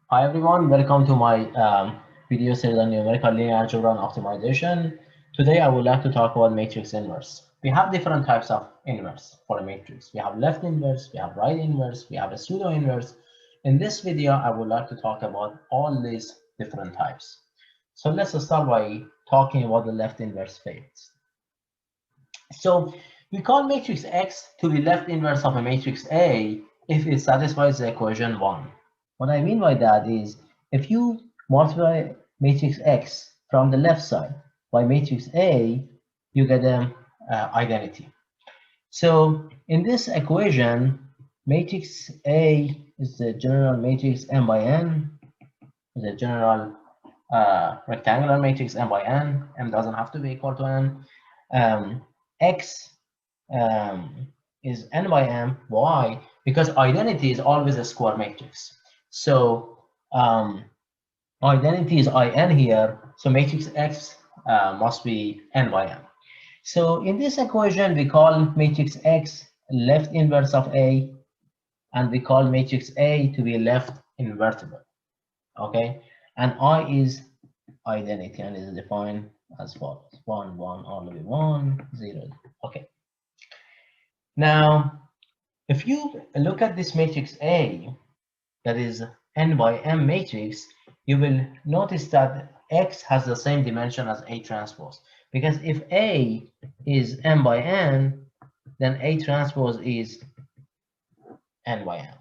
Hi everyone, welcome to my video series on numerical linear algebra and optimization. Today I would like to talk about matrix inverse. We have different types of inverse for a matrix. We have left inverse, we have right inverse, we have a pseudo inverse. In this video, I would like to talk about all these different types. So let's start by talking about the left inverse phase. So we call matrix X to be left inverse of a matrix A if it satisfies the equation 1. What I mean by that is if you multiply matrix X from the left side by matrix A, you get an identity. So in this equation, matrix A is the general matrix M by N, is a general rectangular matrix M by N. M doesn't have to be equal to N. X is N by M. Why? Because identity is always a square matrix. So identity is In here. So matrix X must be N by M. So in this equation, we call matrix X left inverse of A, and we call matrix A to be left invertible. Okay, and I is identity and is defined as follows: 1, 1, all the way 1, 0. Okay. Now, if you look at this matrix A, that is N by M matrix, you will notice that X has the same dimension as A transpose. Because if A is M by N, then A transpose is N by M.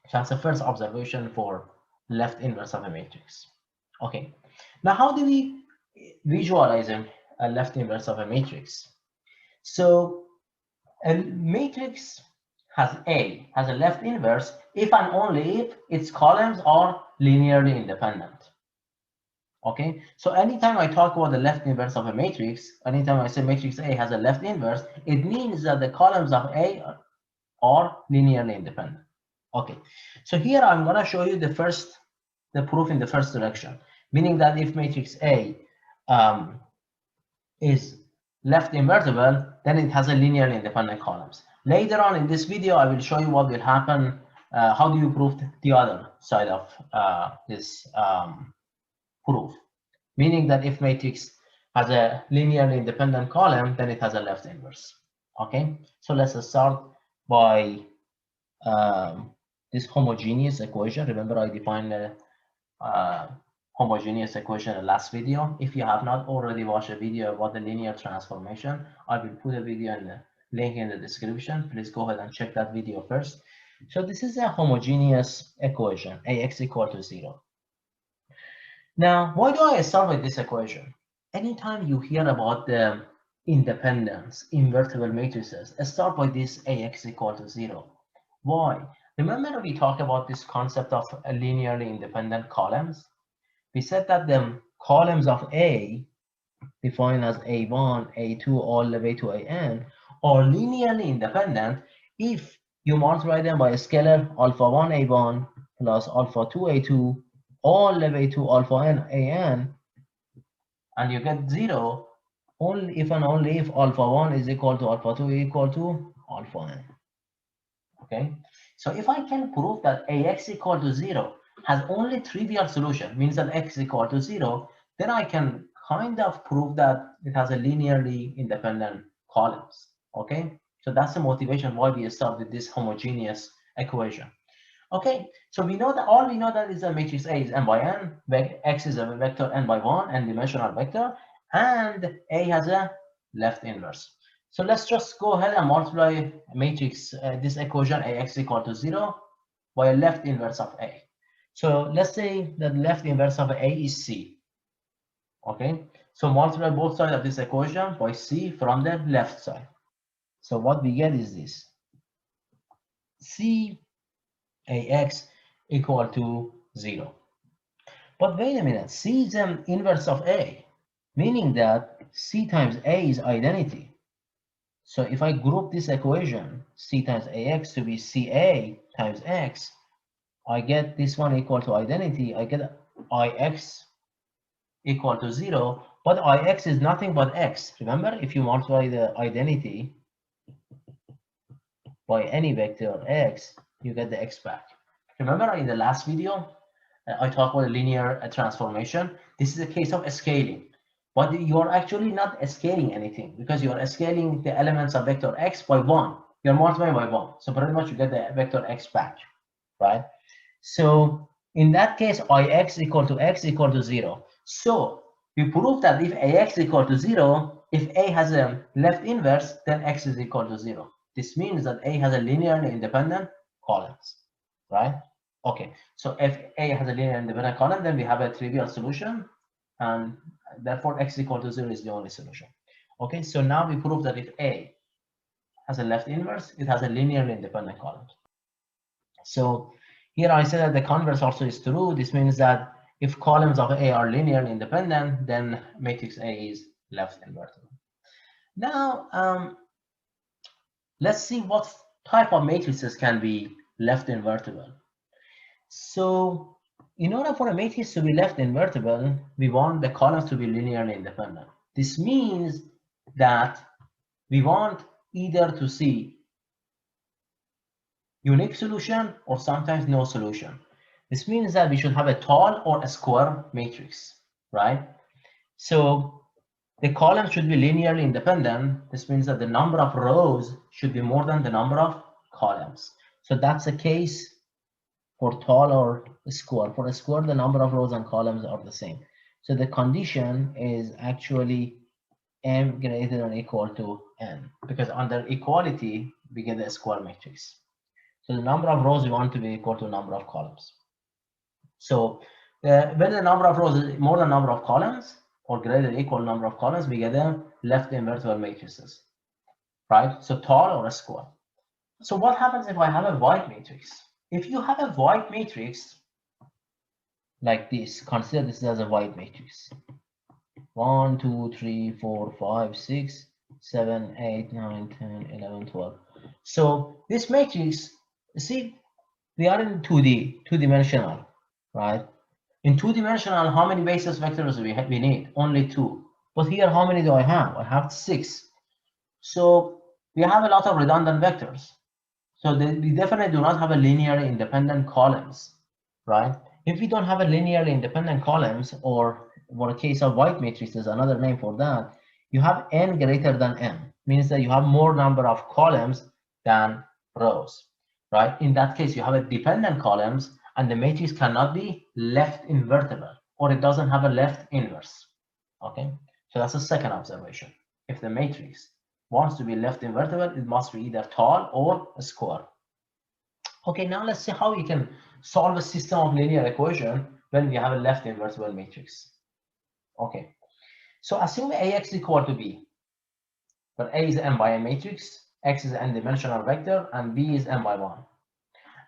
So that's the first observation for left inverse of a matrix. Okay. Now, how do we visualize a left inverse of a matrix? So a matrix has a left inverse if and only if its columns are linearly independent. Okay, so anytime I talk about the left inverse of a matrix, anytime I say matrix A has a left inverse, it means that the columns of A are linearly independent. Okay, so here I'm going to show you the proof in the first direction, meaning that if matrix A is left invertible, then it has a linearly independent columns. Later on in this video, I will show you what will happen. How do you prove the other side of this proof? Meaning that if matrix has a linearly independent column, then it has a left inverse. Okay, so let's start by this homogeneous equation. Remember, I defined the homogeneous equation in the last video. If you have not already watched a video about the linear transformation, I will put a video in the link in the description. Please go ahead and check that video first. So this is a homogeneous equation, Ax equal to 0. Now, why do I start with this equation? Anytime you hear about the independence, invertible matrices, start by this Ax equal to 0. Why? Remember we talked about this concept of linearly independent columns? We said that the columns of A, defined as A1, A2, all the way to AN, are linearly independent if you multiply them by a scalar alpha 1 A1 plus alpha 2 A2 all the way to alpha n AN, and you get 0 only if and only if alpha 1 is equal to alpha 2 equal to alpha n. Okay, so if I can prove that Ax equal to 0 has only trivial solution, means that x equal to 0, then I can kind of prove that it has a linearly independent columns. Okay, so that's the motivation why we start with this homogeneous equation. Okay, so we know that all we know that is a matrix A is n by n, x is a vector n by 1, n-dimensional vector, and A has a left inverse. So let's just go ahead and multiply matrix this equation Ax equal to 0 by a left inverse of A. So let's say that left inverse of A is C. Okay, so multiply both sides of this equation by C from the left side. So what we get is this: C Ax equal to 0. But wait a minute, C is an inverse of A, meaning that C times A is identity. So if I group this equation, C times Ax to be CA times X, I get this one equal to identity. I get Ix equal to 0, but Ix is nothing but X. Remember, if you multiply the identity by any vector X, you get the X back. Remember in the last video, I talk about a linear transformation. This is a case of scaling, but you're actually not scaling anything because you're scaling the elements of vector x by 1. You're multiplying by 1. So pretty much you get the vector x back, right? So in that case, ix equal to x equal to 0. So we prove that if ax equal to 0, if a has a left inverse, then x is equal to 0. This means that a has a linearly independent columns, right? Okay, so if a has a linear independent column, then we have a trivial solution, and therefore x equal to 0 is the only solution. Okay, so now we prove that if a has a left inverse, it has a linearly independent column. So here I say that the converse also is true. This means that if columns of A are linearly independent, then matrix A is left invertible. Now, let's see what type of matrices can be left invertible. So in order for a matrix to be left invertible, we want the columns to be linearly independent. This means that we want either to see unique solution or sometimes no solution. This means that we should have a tall or a square matrix, right? So the columns should be linearly independent. This means that the number of rows should be more than the number of columns. So that's the case for tall or square. For a square, the number of rows and columns are the same. So the condition is actually m greater than or equal to n, because under equality, we get a square matrix. So the number of rows we want to be equal to number of columns. So when the number of rows is more than number of columns or greater than equal number of columns, we get a left invertible matrices, right? So tall or a square. So what happens if I have a void matrix? If you have a void matrix like this, consider this as a void matrix. 1, 2, 3, 4, 5, 6, 7, 8, 9, 10, 11, 12. So this matrix, see, we are in 2D, two-dimensional, right? In two-dimensional, how many basis vectors we need? Only 2. But here, how many do I have? I have 6. So we have a lot of redundant vectors. So we definitely do not have a linearly independent columns, right? If we don't have a linearly independent columns, or for a case of white matrices, another name for that, you have n greater than m, means that you have more number of columns than rows, right? In that case, you have a dependent columns, and the matrix cannot be left invertible, or it doesn't have a left inverse. Okay, so that's the second observation. If the matrix wants to be left invertible, it must be either tall or a square. Okay, now let's see how we can solve a system of linear equation when we have a left invertible matrix. Okay, so assume ax equal to b, where a is m by n matrix, x is an n-dimensional vector, and b is m by 1.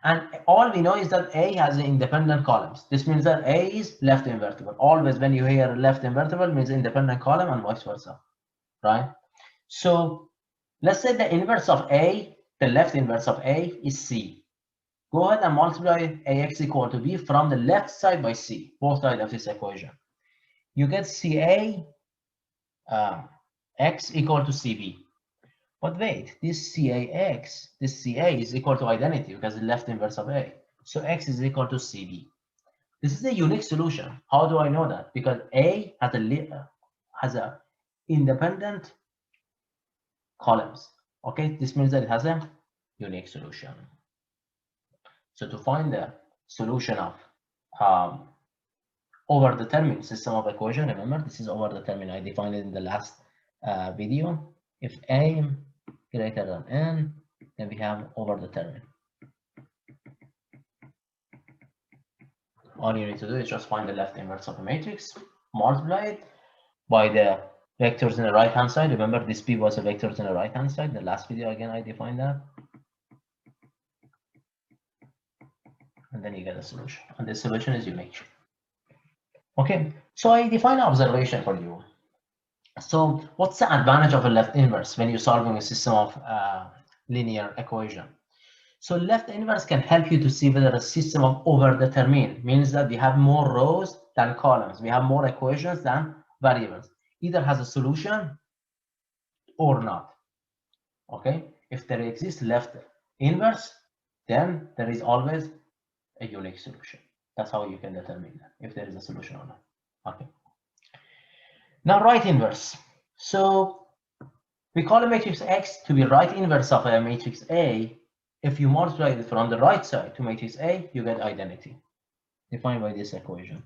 And all we know is that A has independent columns. This means that A is left invertible. Always when you hear left invertible means independent column and vice versa, right? So let's say the inverse of A, the left inverse of A is C. Go ahead and multiply AX equal to B from the left side by C, both sides of this equation. You get CA X equal to CB. But wait, this CAX, this CA is equal to identity because the left inverse of A. So X is equal to CB. This is a unique solution. How do I know that? Because A has a independent columns. Okay, this means that it has a unique solution. So to find the solution of overdetermined system of equation, remember this is overdetermined. I defined it in the last video. If A greater than n, then we have overdetermined. All you need to do is just find the left inverse of a matrix, multiply it by the vectors in the right hand side. Remember this B was a vectors in the right hand side. The last video again I defined that. And then you get a solution. And the solution is unique. Okay, so I define observation for you. So what's the advantage of a left inverse when you're solving a system of linear equation? So left inverse can help you to see whether a system of overdetermined means that we have more rows than columns. We have more equations than variables. Either has a solution or not. Okay, if there exists left inverse, then there is always a unique solution. That's how you can determine if there is a solution or not. Okay. Now right inverse. So we call a matrix X to be right inverse of a matrix A. If you multiply it from the right side to matrix A, you get identity, defined by this equation.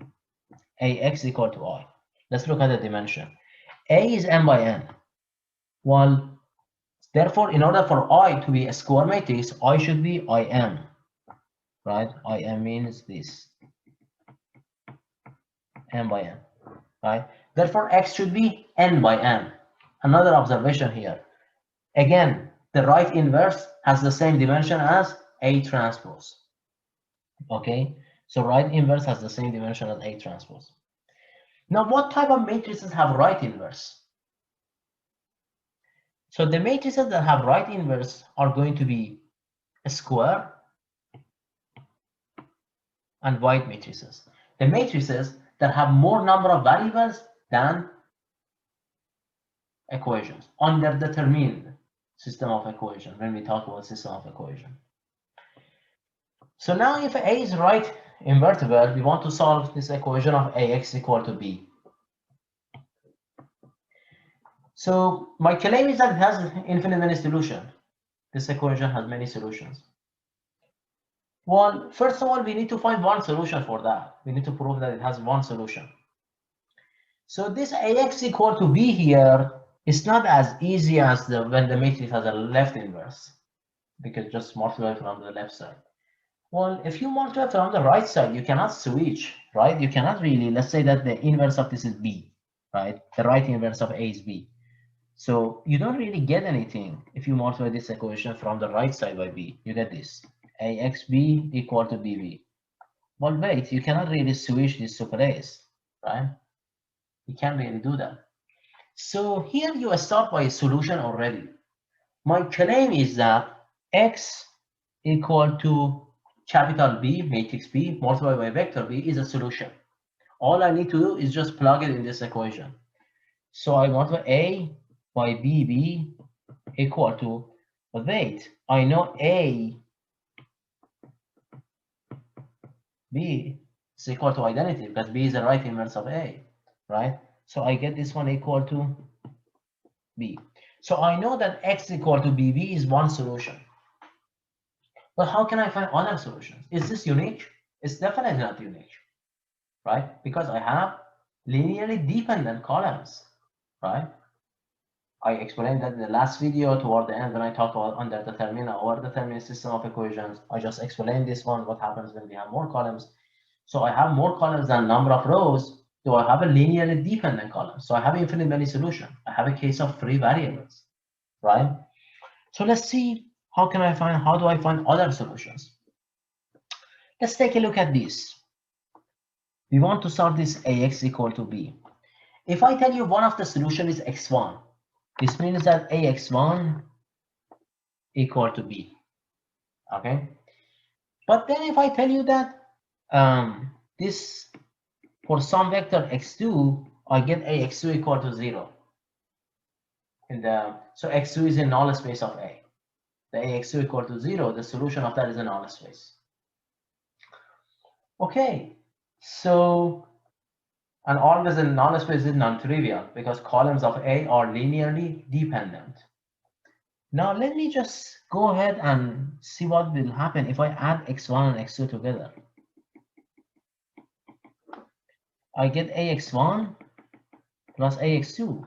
AX equal to I. Let's look at the dimension. A is m by n. Well, therefore, in order for I to be a square matrix, I should be Im, right? Im means this, m by n, right? Therefore, X should be n by n. Another observation here. Again, the right inverse has the same dimension as A transpose. Okay, so right inverse has the same dimension as A transpose. Now, what type of matrices have right inverse? So the matrices that have right inverse are going to be a square and wide matrices. The matrices that have more number of variables than equations, underdetermined system of equation, when we talk about system of equation. So now if A is right invertible, we want to solve this equation of AX equal to B. So my claim is that it has infinite many solutions. This equation has many solutions. Well, first of all, we need to find one solution for that. We need to prove that it has one solution. So this AX equal to B here is not as easy as when the matrix has a left inverse, because just multiply from the left side. Well, if you multiply from the right side, you cannot switch, right? You cannot really, let's say that the inverse of this is B, right? The right inverse of A is B. So you don't really get anything if you multiply this equation from the right side by B. You get this, AXB equal to BB. Well, wait, you cannot really switch this super A's, right? You can't really do that. So here you start by a solution already. My claim is that X equal to capital B, matrix B, multiplied by vector B is a solution. All I need to do is just plug it in this equation. So I multiply A by BB equal to, wait, I know A, B is equal to identity because B is the right inverse of A, right? So I get this one equal to B. So I know that X equal to BB is one solution. But how can I find other solutions? Is this unique? It's definitely not unique, right? Because I have linearly dependent columns, right? I explained that in the last video toward the end when I talked about underdetermined or determined system of equations. I just explained this one, what happens when we have more columns. So I have more columns than number of rows. Do I have a linearly dependent column? So I have infinite many solutions. I have a case of free variables, right? So let's see how do I find other solutions? Let's take a look at this. We want to solve this AX equal to B. If I tell you one of the solutions is X1, this means that AX1 equal to B, okay? But then if I tell you that this, for some vector X2, I get AX2 equal to 0. So X2 is a null space of A. The AX2 equal to 0, the solution of that is a null space. Okay, so, and always a null space is non-trivial because columns of A are linearly dependent. Now let me just go ahead and see what will happen if I add X1 and X2 together. I get AX1 plus AX2.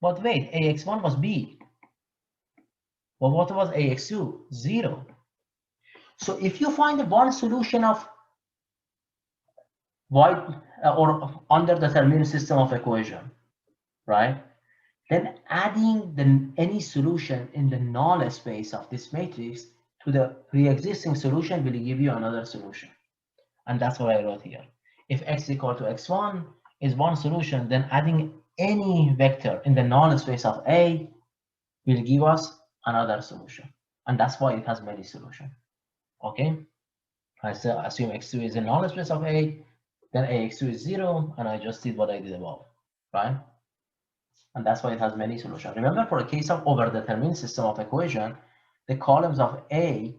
But wait, AX1 was B. Well, what was AX2? 0. So if you find one solution of wide or underdetermined system of equation, right? Then adding any solution in the null space of this matrix to the pre-existing solution will give you another solution. And that's what I wrote here. If X equal to X1 is one solution, then adding any vector in the null space of A will give us another solution. And that's why it has many solutions. Okay? I assume X2 is a null space of A, then AX2 is 0, and I just did what I did above, right? And that's why it has many solutions. Remember, for a case of overdetermined system of equation, the columns of A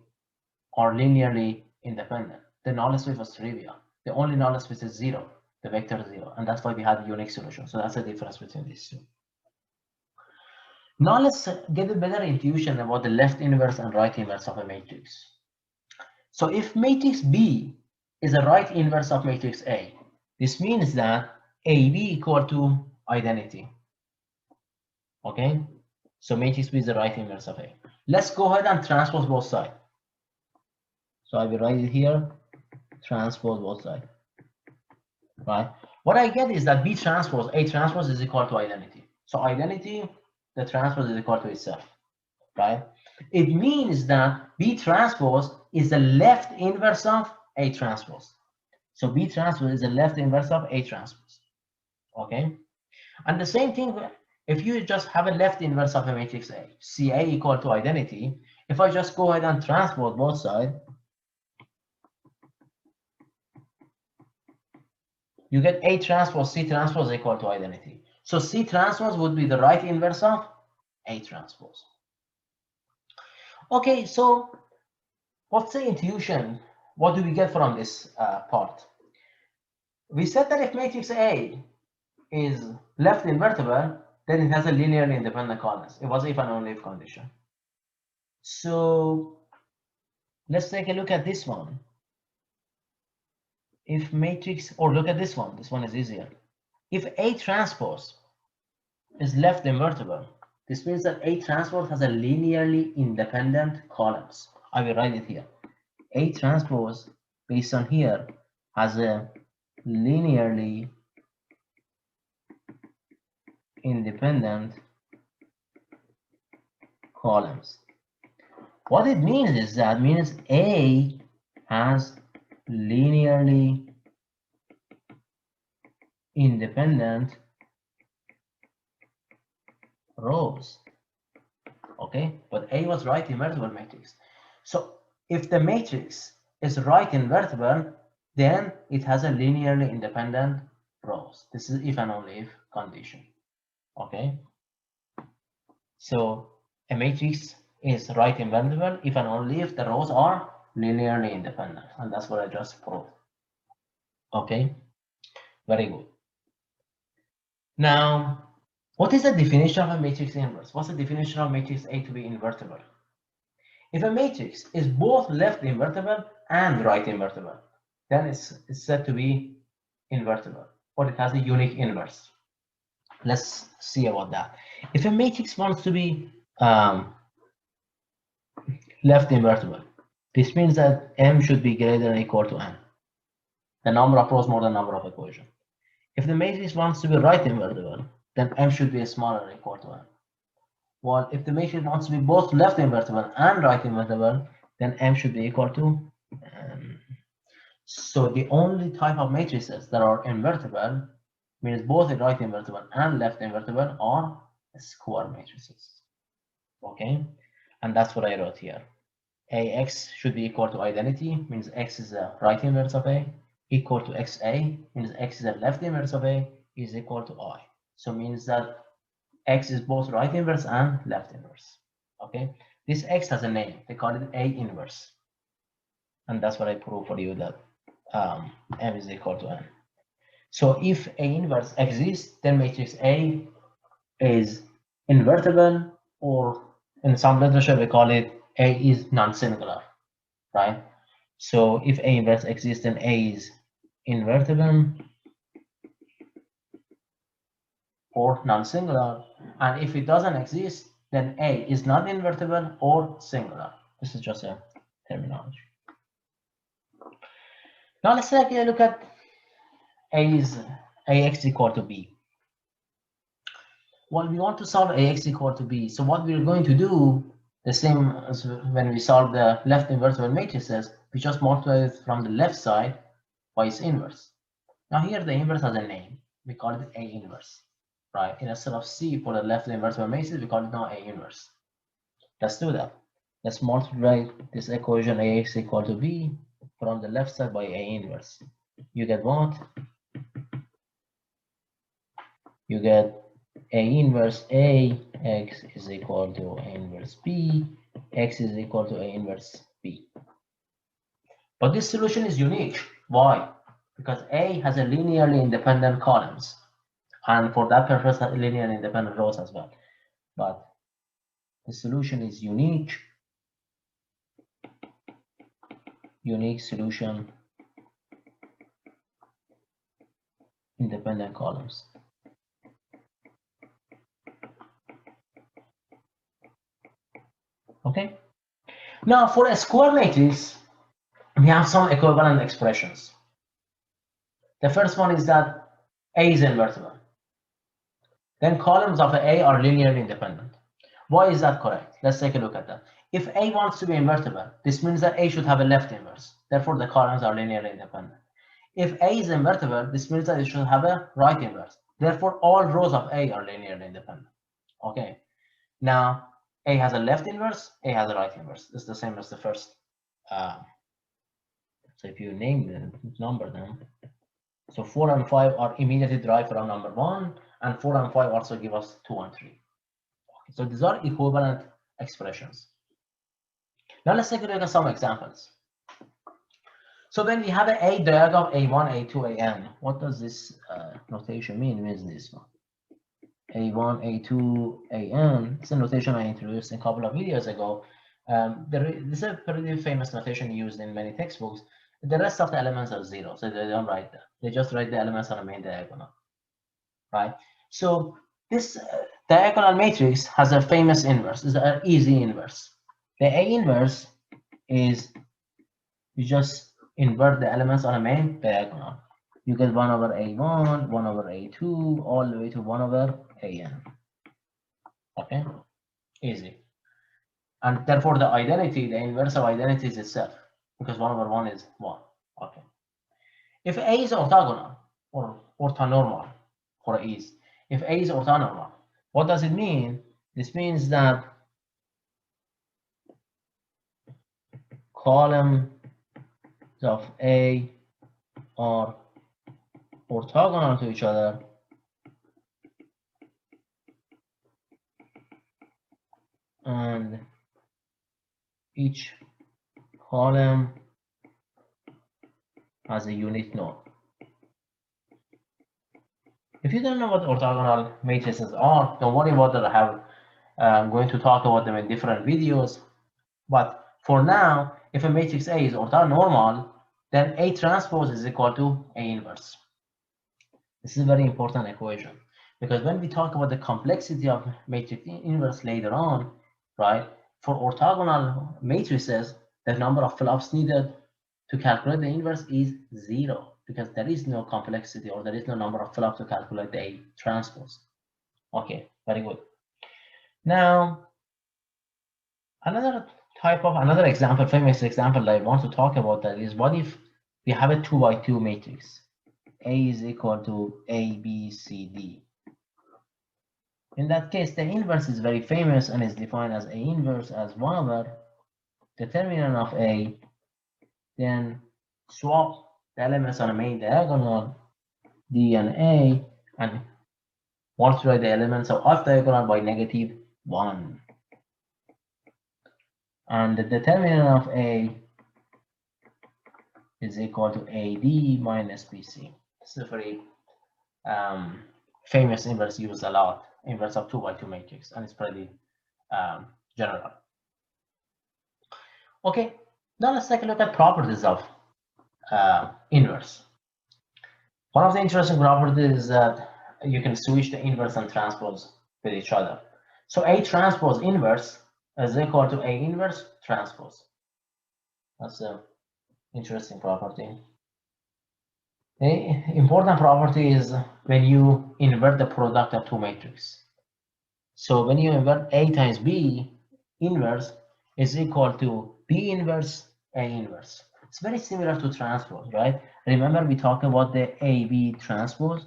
are linearly independent. The null space was trivial. The only null space is 0, the vector 0, and that's why we have a unique solution. So that's the difference between these two. Now let's get a better intuition about the left inverse and right inverse of a matrix. So if matrix B is a right inverse of matrix A, this means that AB equal to identity. Okay, so matrix B is the right inverse of A. Let's go ahead and transpose both sides. So I will write it here, transpose both sides. Right? What I get is that B transpose, A transpose is equal to identity. So identity, the transpose is equal to itself. Right? It means that B transpose is the left inverse of A transpose. So B transpose is the left inverse of A transpose. Okay? And the same thing, if you just have a left inverse of a matrix A, CA equal to identity, if I just go ahead and transpose both sides, you get A transpose, C transpose equal to identity. So C transpose would be the right inverse of A transpose. Okay, so what's the intuition? What do we get from this part? We said that if matrix A is left invertible, then it has a linearly independent columns. It was if and only if condition. So let's take a look at this one. If matrix, or look at this one is easier. If A transpose is left invertible, this means that A transpose has a linearly independent columns. I will write it here. A transpose based on here has a linearly independent columns. What it means is that means A has linearly independent rows. Okay, but A was right invertible matrix. So if the matrix is right invertible, then it has a linearly independent rows. This is if and only if condition. Okay, so a matrix is right invertible if and only if the rows are linearly independent, and that's what I just proved. Okay, very good. Now, what is the definition of a matrix inverse? What's the definition of matrix A to be invertible? If a matrix is both left invertible and right invertible, then it's said to be invertible, or it has a unique inverse. Let's see about that. If a matrix wants to be left invertible, this means that M should be greater than or equal to N. The number of rows more than number of equations. If the matrix wants to be right invertible, then M should be smaller or equal to N. Well, if the matrix wants to be both left invertible and right invertible, then M should be equal to N. So the only type of matrices that are invertible, means both right invertible and left invertible, are square matrices. Okay, and that's what I wrote here. AX should be equal to identity, means X is a right inverse of A, equal to XA, means X is a left inverse of A, is equal to I. So means that X is both right inverse and left inverse. Okay, this X has a name, they call it A inverse. And that's what I prove for you, that M is equal to N. So if A inverse exists, then matrix A is invertible, or in some literature we call it A is non-singular, right? So if A inverse exists, then A is invertible or non-singular, and if it doesn't exist, then A is not invertible or singular. This is just a terminology. Now let's take a look at AX equal to B. Well, we want to solve AX equal to B. So what we're going to do, the same as when we solve the left invertible matrices, we just multiply it from the left side by its inverse. Now here the inverse has a name. We call it A inverse, right? Instead of C for the left invertible matrix, we call it now A inverse. Let's do that. Let's multiply this equation AX equal to B from the left side by A inverse. You get what? You get A inverse A, X is equal to A inverse B, X is equal to A inverse B. But this solution is unique. Why? because A has a linearly independent columns, and for that purpose, linearly independent rows as well. But the solution is unique solution, independent columns. Okay. Now for a square matrix, we have some equivalent expressions. The first one is that A is invertible. Then columns of A are linearly independent. Why is that correct? Let's take a look at that. If A wants to be invertible, this means that A should have a left inverse. Therefore, the columns are linearly independent. If A is invertible, this means that it should have a right inverse. Therefore, all rows of A are linearly independent. Okay. Now, A has a left inverse, A has a right inverse. It's the same as the first. So if you name them, number them. So 4 and 5 are immediately derived from number 1, and 4 and 5 also give us 2 and 3. Okay, so these are equivalent expressions. Now let's take a look at some examples. So when we have an A diagonal A1, A2, AN, what does this notation mean? It means this one. A1, A2, AN. It's a notation I introduced a couple of videos ago. This is a pretty famous notation used in many textbooks. The rest of the elements are 0, so they don't write that. They just write the elements on the main diagonal, right? So this diagonal matrix has a famous inverse. It's an easy inverse. The A inverse is you just invert the elements on a main diagonal. You get 1 over A1, 1 over A2, all the way to 1 over AN. Okay, easy. And therefore the identity, the inverse of identity is itself, because 1 over 1 is 1. Okay. If A is orthogonal or orthonormal for is, if A is orthonormal, what does it mean? This means that columns of A are orthogonal to each other and each column has a unit node. If you don't know what orthogonal matrices are, don't worry about that. I'm going to talk about them in different videos. But for now, if a matrix A is orthonormal, then A transpose is equal to A inverse. This is a very important equation, because when we talk about the complexity of matrix inverse later on, right, for orthogonal matrices, the number of flops needed to calculate the inverse is 0, because there is no complexity or there is no number of flops to calculate the A transpose. Okay, very good. Now, another example, famous example that I want to talk about that is, what if we have a 2 by 2 matrix? A is equal to A, B, C, D. In that case, the inverse is very famous and is defined as A inverse as 1 over determinant of A, then swap the elements on the main diagonal, D and A, and multiply the elements of off diagonal by -1. And the determinant of A is equal to AD minus BC. This is a very famous inverse used a lot, inverse of 2 by 2 matrix, and it's pretty general. Okay, now let's take a look at properties of inverse. One of the interesting properties is that you can switch the inverse and transpose with each other. So A transpose inverse is equal to A inverse transpose. That's an interesting property. The important property is when you invert the product of two matrices. So when you invert A times B, inverse is equal to B inverse A inverse. It's very similar to transpose, right? Remember we talked about the AB transpose.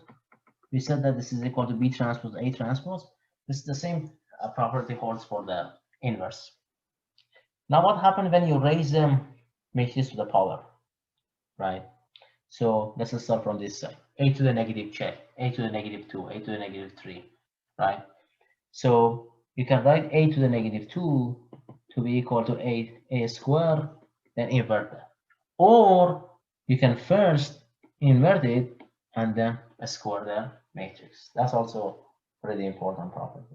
We said that this is equal to B transpose A transpose. This is the same property holds for the inverse. Now what happens when you raise the matrix to the power, right? So let's start from this side. A to the negative check, A to the negative 2, A to the negative 3, right? So you can write A to the negative 2 to be equal to A squared, then invert that. Or you can first invert it, and then square the matrix. That's also pretty important property.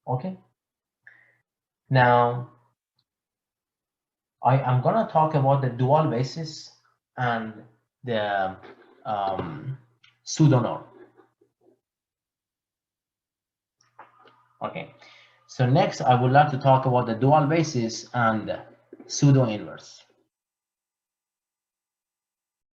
Okay. Now, I am gonna talk about the dual basis and the pseudonorm. Okay. So next, I would like to talk about the dual basis and pseudo inverse.